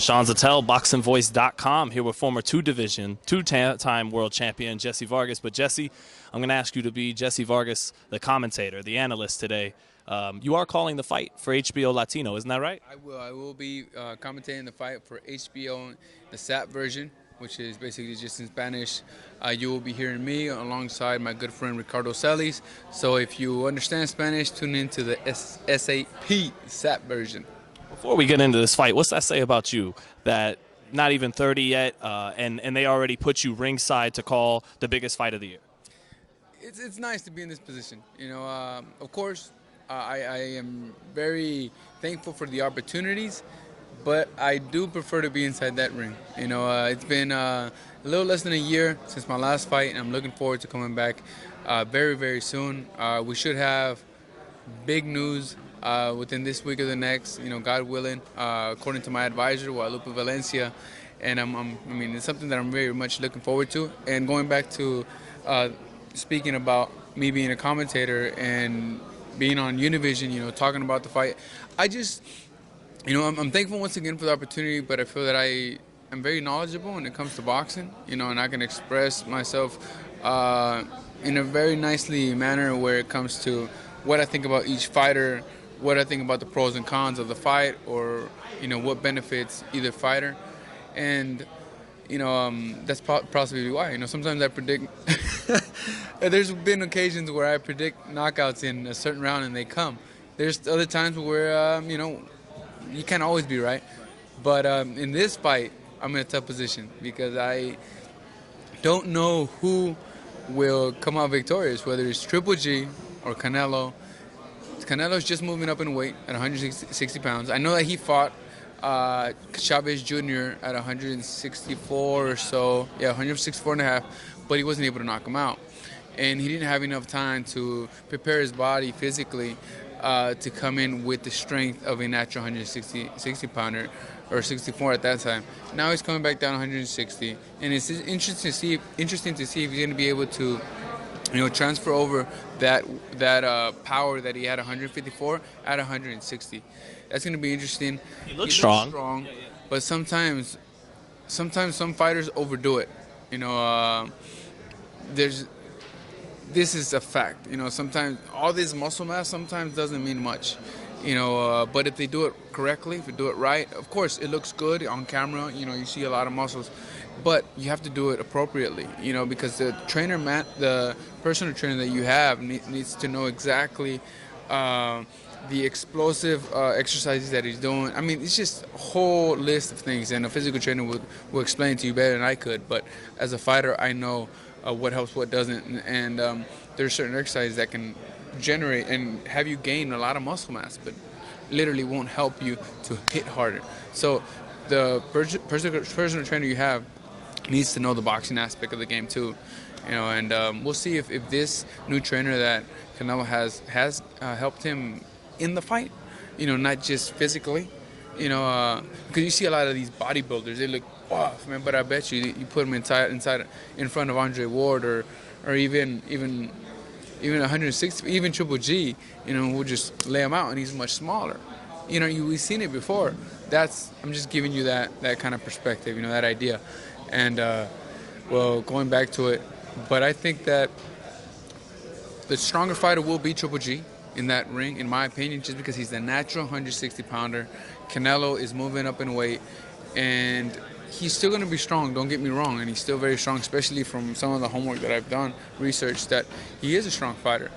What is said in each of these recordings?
Sean Zittel, BoxingVoice.com, here with former two-time world champion Jessie Vargas. But Jessie, I'm going to ask you to be Jessie Vargas, the commentator, the analyst today. You are calling the fight for HBO Latino, isn't that right? I will. I will be commentating the fight for HBO, the SAP version, which is basically just in Spanish. You will be hearing me alongside my good friend Ricardo Celis. So if you understand Spanish, tune into the SAP version. Before we get into this fight, what's that say about you that not even 30 yet, and they already put you ringside to call the biggest fight of the year? It's nice to be in this position. You know, of course, I am very thankful for the opportunities, but I do prefer to be inside that ring. You know, it's been a little less than a year since my last fight, and I'm looking forward to coming back very, very soon. We should have big news within this week or the next, you know, God willing, according to my advisor, Guadalupe Valencia. And I mean, it's something that I'm very much looking forward to. And going back to speaking about me being a commentator and being on Univision, you know, talking about the fight, I just, you know, I'm thankful once again for the opportunity, but I feel that I'm very knowledgeable when it comes to boxing, you know, and I can express myself in a very nicely manner where it comes to what I think about each fighter, what I think about the pros and cons of the fight, or, you know, what benefits either fighter. And, you know, that's possibly why, you know, sometimes I predict, there's been occasions where I predict knockouts in a certain round and they come. There's other times where, you know, you can't always be right. But in this fight, I'm in a tough position because I don't know who will come out victorious, whether it's Triple G or Canelo. Canelo's just moving up in weight at 160 pounds. I know that he fought Chavez Jr. at 164 or so. Yeah, 164 and a half, but he wasn't able to knock him out. And he didn't have enough time to prepare his body physically to come in with the strength of a natural 160-pounder, or 64 at that time. Now he's coming back down 160, and it's interesting to see if he's going to be able to, you know, transfer over that power that he had 154 at 160. That's going to be interesting. He looks strong. Yeah. But sometimes some fighters overdo it. You know, this is a fact. You know, sometimes all this muscle mass sometimes doesn't mean much. You know, but if they do it correctly, if they do it right, of course it looks good on camera. You know, you see a lot of muscles, but you have to do it appropriately. You know, because the the personal trainer that you have needs to know exactly the explosive exercises that he's doing. I mean, it's just a whole list of things, and a physical trainer will explain to you better than I could. But as a fighter, I know what helps, what doesn't, and there's certain exercises that can generate and have you gain a lot of muscle mass, but literally won't help you to hit harder. So the personal trainer you have needs to know the boxing aspect of the game too, you know. And we'll see if this new trainer that Canelo has helped him in the fight, you know, not just physically, you know, because you see a lot of these bodybuilders, they look off, man, but I bet you put them in front of Andre Ward or even 160, even Triple G, you know, we'll just lay him out and he's much smaller. You know, we've seen it before. I'm just giving you that kind of perspective, you know, that idea. And, well, going back to it, but I think that the stronger fighter will be Triple G in that ring, in my opinion, just because he's the natural 160-pounder. Canelo is moving up in weight, and he's still going to be strong, don't get me wrong, and he's still very strong, especially from some of the homework that I've done, research that he is a strong fighter.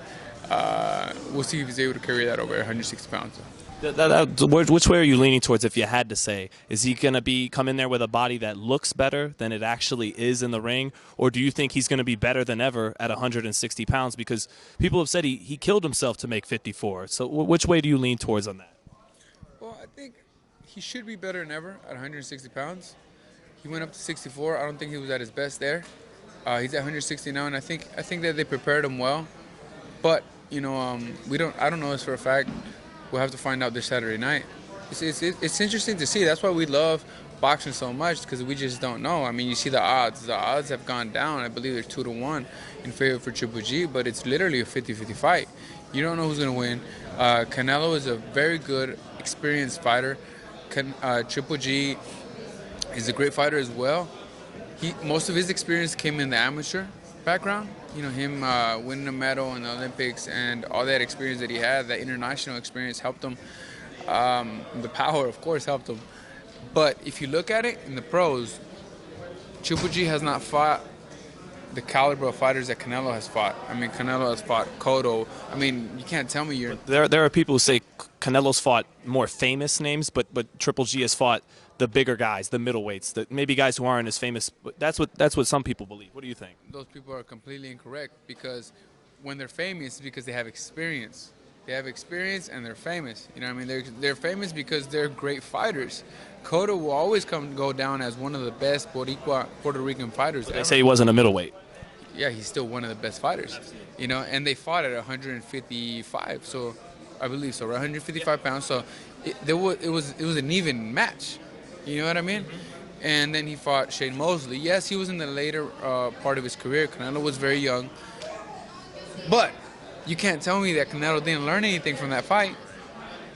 We'll see if he's able to carry that over 160 pounds. Which way are you leaning towards, if you had to say? Is he going to come in there with a body that looks better than it actually is in the ring? Or do you think he's going to be better than ever at 160 pounds? Because people have said he killed himself to make 54. So which way do you lean towards on that? Well, I think he should be better than ever at 160 pounds. He went up to 64. I don't think he was at his best there. He's at 160 now, and I think that they prepared him well. But, you know, I don't know this for a fact. We'll have to find out this Saturday night. It's interesting to see. That's why we love boxing so much, because we just don't know. I mean, you see the odds. The odds have gone down. I believe they're 2-1 in favor for Triple G, but it's literally a 50-50 fight. You don't know who's going to win. Canelo is a very good, experienced fighter. Triple G He's a great fighter as well. Most of his experience came in the amateur background. You know, him winning a medal in the Olympics and all that experience that he had, that international experience helped him. The power, of course, helped him. But if you look at it in the pros, Triple G has not fought the caliber of fighters that Canelo has fought. I mean, Canelo has fought Cotto. I mean, you can't tell me you're... There are people who say Canelo's fought more famous names, but Triple G has fought the bigger guys, the middleweights, maybe guys who aren't as famous. But that's what some people believe. What do you think? Those people are completely incorrect, because when they're famous, it's because they have experience. They have experience and they're famous. You know what I mean? They're famous because they're great fighters. Cotto will always go down as one of the best Puerto Rican fighters ever. They say he wasn't a middleweight. Yeah, he's still one of the best fighters. You know, and they fought at 155, so I believe so, 155 pounds. So it was an even match. You know what I mean? And then he fought Shane Mosley. Yes, he was in the later part of his career. Canelo was very young. But you can't tell me that Canelo didn't learn anything from that fight.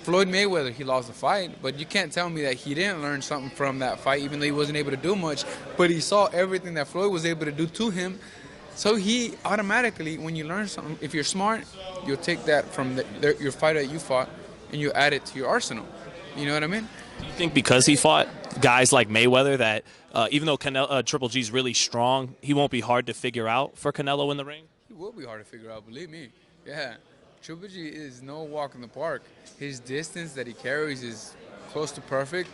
Floyd Mayweather, he lost the fight, but you can't tell me that he didn't learn something from that fight, even though he wasn't able to do much. But he saw everything that Floyd was able to do to him. So he automatically, when you learn something, if you're smart, you'll take that from your fighter that you fought and you add it to your arsenal. You know what I mean? Do you think because he fought guys like Mayweather that even though Triple G's really strong, he won't be hard to figure out for Canelo in the ring? He will be hard to figure out, believe me. Yeah. Triple G is no walk in the park. His distance that he carries is close to perfect.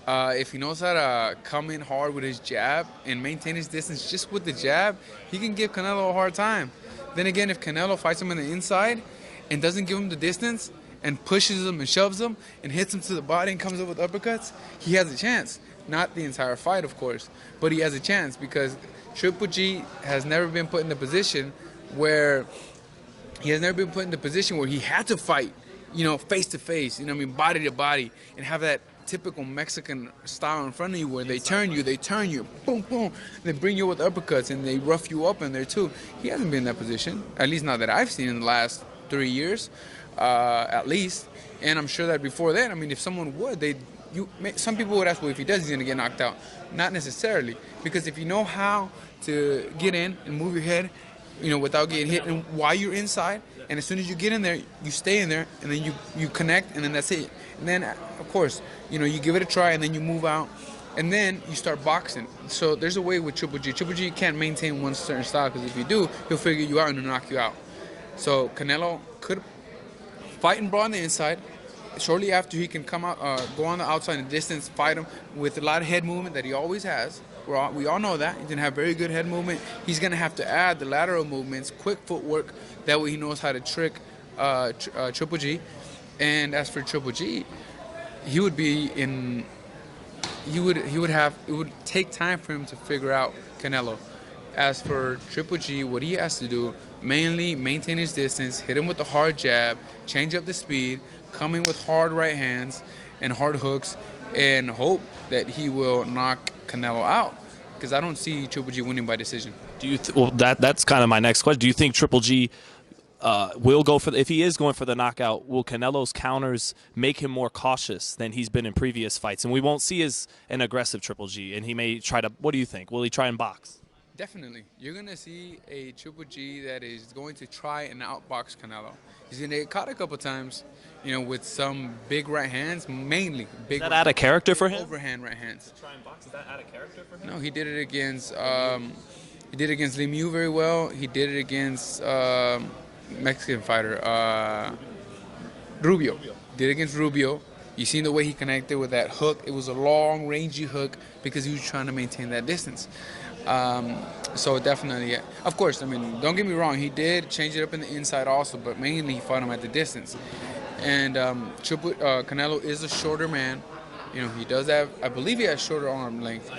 If he knows how to come in hard with his jab and maintain his distance just with the jab, he can give Canelo a hard time. Then again, if Canelo fights him on the inside and doesn't give him the distance and pushes him and shoves him and hits him to the body and comes up with uppercuts, he has a chance. Not the entire fight, of course, but he has a chance because Triple G has never been put in the position where he had to fight, you know, face to face, you know what I mean, body to body, and have that typical Mexican style in front of you where they turn you, boom, boom, they bring you with uppercuts and they rough you up in there too. He hasn't been in that position, at least not that I've seen in the last 3 years, at least. And I'm sure that before that, I mean, if someone would, some people would ask, well, if he does, he's going to get knocked out. Not necessarily, because if you know how to get in and move your head, you know, without getting hit, and while you're inside, and as soon as you get in there, you stay in there, and then you connect, and then that's it. And then, of course, you know, you give it a try, and then you move out, and then you start boxing. So there's a way with Triple G. Triple G can't maintain one certain style, because if you do, he'll figure you out and he'll knock you out. So Canelo could fight and brawl on the inside. Shortly after, he can come out, go on the outside in the distance, fight him with a lot of head movement that he always has. We all know that. He's going to have very good head movement. He's going to have to add the lateral movements, quick footwork. That way he knows how to trick Triple G. And as for Triple G, it would take time for him to figure out Canelo. As for Triple G, what he has to do, mainly maintain his distance, hit him with a hard jab, change up the speed, come in with hard right hands and hard hooks, and hope that he will knock Canelo out, because I don't see Triple G winning by decision. Do you? Well, that's kind of my next question. Do you think Triple G will go for if he is going for the knockout? Will Canelo's counters make him more cautious than he's been in previous fights, and we won't see an aggressive Triple G? And he may try to. What do you think? Will he try and box? Definitely. You're going to see a Triple G that is going to try and outbox Canelo. He's going to get caught a couple times, you know, with some big right hands, mainly big. Is that out of character for him? Overhand right hands. To try and box, is that out of character for him? No, he did it against Lemieux very well. He did it against Mexican fighter Rubio. Did it against Rubio. You seen the way he connected with that hook. It was a long, rangy hook because he was trying to maintain that distance. So definitely, yeah. Of course, I mean, don't get me wrong. He did change it up in the inside also, but mainly he fought him at the distance. And Canelo is a shorter man. You know, he does have, I believe he has shorter arm length.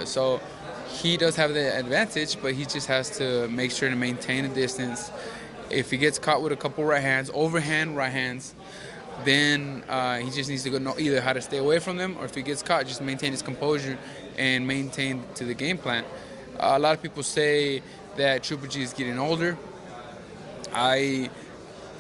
So he does have the advantage, but he just has to make sure to maintain the distance. If he gets caught with a couple right hands, overhand right hands, then he just needs to know either how to stay away from them, or if he gets caught, just maintain his composure and maintain to the game plan. A lot of people say that Triple G is getting older. I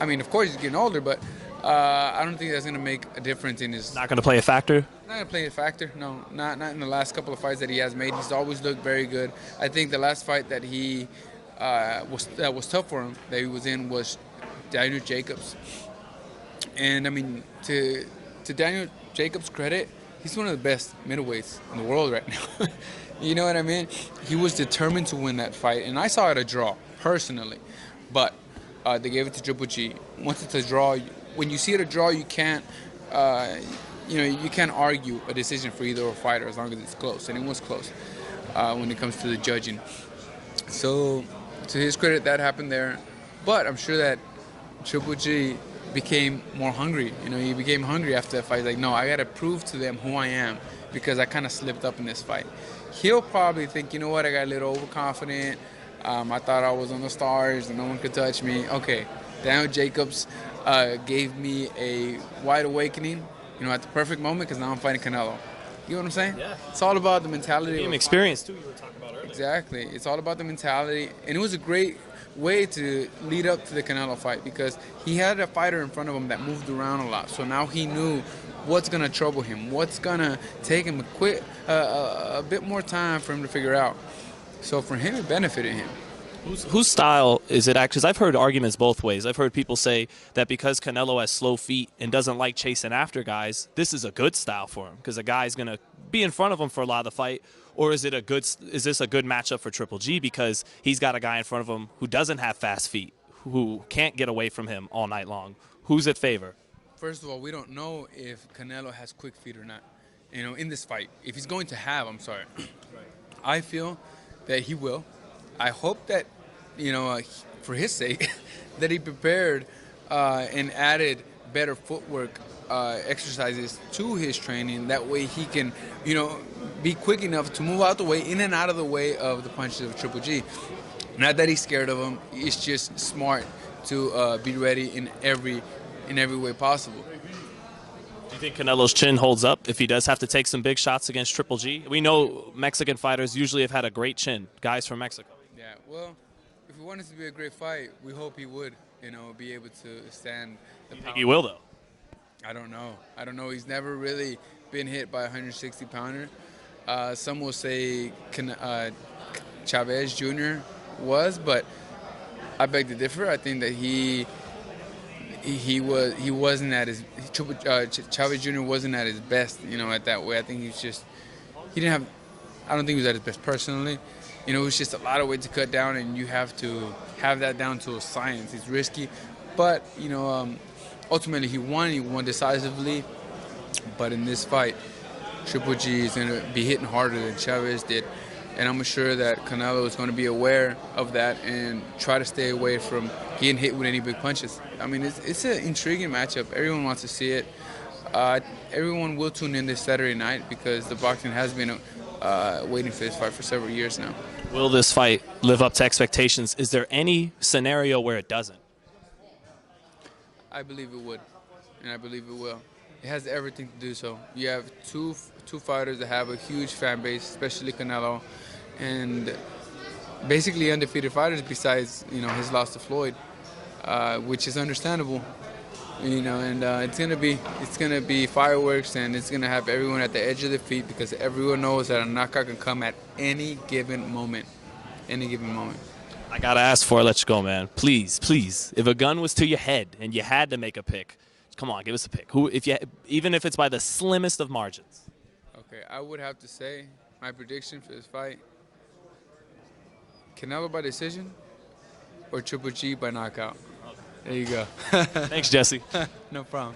mean, of course he's getting older, but I don't think that's going to make a difference in his... Not going to play a factor? Not gonna play a factor. No, not in the last couple of fights that he has made. He's always looked very good. I think the last fight that he was tough for him that he was in was Daniel Jacobs. And I mean, to Daniel Jacobs' credit, he's one of the best middleweights in the world right now. You know what I mean? He was determined to win that fight, and I saw it a draw personally. But they gave it to Triple G. Once it's a draw, when you see it a draw, you can't. You can't argue a decision for either fighter as long as it's close, and it was close when it comes to the judging. So, to his credit, that happened there. But I'm sure that Triple G became more hungry. You know, he became hungry after that fight. He's like, no, I got to prove to them who I am because I kind of slipped up in this fight. He'll probably think, you know what, I got a little overconfident. I thought I was on the stars and no one could touch me. Okay, Daniel Jacobs gave me a wide awakening. You know, at the perfect moment, because now I'm fighting Canelo. You know what I'm saying? Yeah. It's all about the mentality. Game experience, too, you were talking about earlier. Exactly. It's all about the mentality. And it was a great way to lead up to the Canelo fight because he had a fighter in front of him that moved around a lot. So now he knew what's going to trouble him, what's going to take him a bit more time for him to figure out. So for him, it benefited him. Whose style is it actually? Because I've heard arguments both ways. I've heard people say that because Canelo has slow feet and doesn't like chasing after guys, this is a good style for him because a guy's going to be in front of him for a lot of the fight. Or is this a good matchup for Triple G because he's got a guy in front of him who doesn't have fast feet, who can't get away from him all night long? Who's it favor? First of all, we don't know if Canelo has quick feet or not. You know, in this fight, if he's going to have, I'm sorry. Right. I feel that he will. I hope that, you know, for his sake, that he prepared and added better footwork exercises to his training. That way he can, you know, be quick enough to move out the way, in and out of the way of the punches of Triple G. Not that he's scared of him. It's just smart to be ready in every way possible. Do you think Canelo's chin holds up if he does have to take some big shots against Triple G? We know Mexican fighters usually have had a great chin, guys from Mexico. Yeah, well, if we want it to be a great fight, we hope he would, you know, be able to stand the power. You think he will, though? I don't know. He's never really been hit by a 160-pounder. Some will say Chavez Jr. was, but I beg to differ. I think that he wasn't at his Chavez Jr. wasn't at his best, you know, at that way. I think I don't think he was at his best personally. You know, it was just a lot of weight to cut down, and you have to have that down to a science. It's risky, but you know, ultimately he won. He won decisively. But in this fight, Triple G is going to be hitting harder than Chavez did, and I'm sure that Canelo is going to be aware of that and try to stay away from getting hit with any big punches. I mean, it's an intriguing matchup. Everyone wants to see it. Everyone will tune in this Saturday night because the boxing has been waiting for this fight for several years now. Will this fight live up to expectations? Is there any scenario where it doesn't? I believe it would, and I believe it will. It has everything to do so. You have two fighters that have a huge fan base, especially Canelo, and basically undefeated fighters besides, you know, his loss to Floyd, which is understandable. You know, and it's gonna be fireworks, and it's gonna have everyone at the edge of their feet because everyone knows that a knockout can come at any given moment. Any given moment. I gotta ask before I let you go, man. Please, please, if a gun was to your head and you had to make a pick, come on, give us a pick. Even if it's by the slimmest of margins. Okay, I would have to say my prediction for this fight: Canelo by decision or Triple G by knockout. There you go. Thanks, Jesse. No problem.